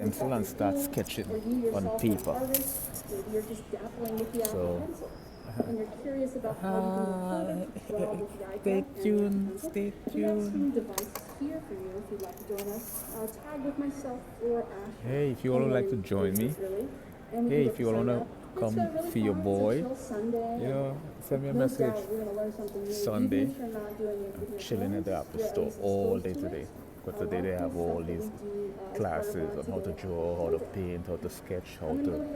pencil and start sketching on paper. So, stay tuned, stay tuned. Hey, if you all would like to join me, hey, if you all want to come see your boy, you know, send me a message. Sunday, I'm chilling at the Apple Store all day today. But today they have all these classes on how to draw, how to paint, how to sketch, how to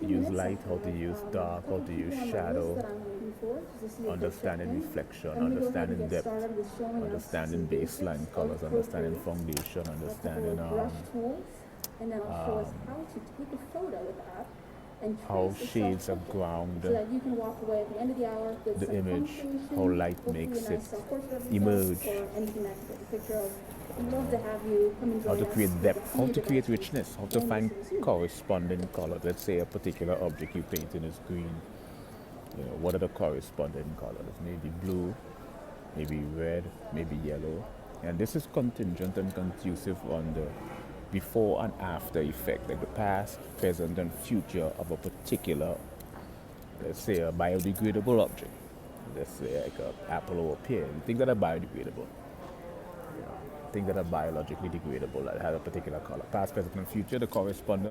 use light, how to use dark, how to use shadow, understanding reflection, understanding depth, understanding baseline colors, understanding foundation, understanding how shades of ground the image, how light makes it emerge, how to create depth, how to create richness, how to find corresponding colors. Let's say a particular object you painted is green. You know, what are the corresponding colors? Maybe blue, maybe red, maybe yellow. And this is contingent and conducive on the before and after effect, like the past, present, and future of a particular, let's say, a biodegradable object. Let's say like an apple or a pear. Things that are biodegradable. Things that are biologically degradable, that have a particular color. Past, present, and future, the corresponding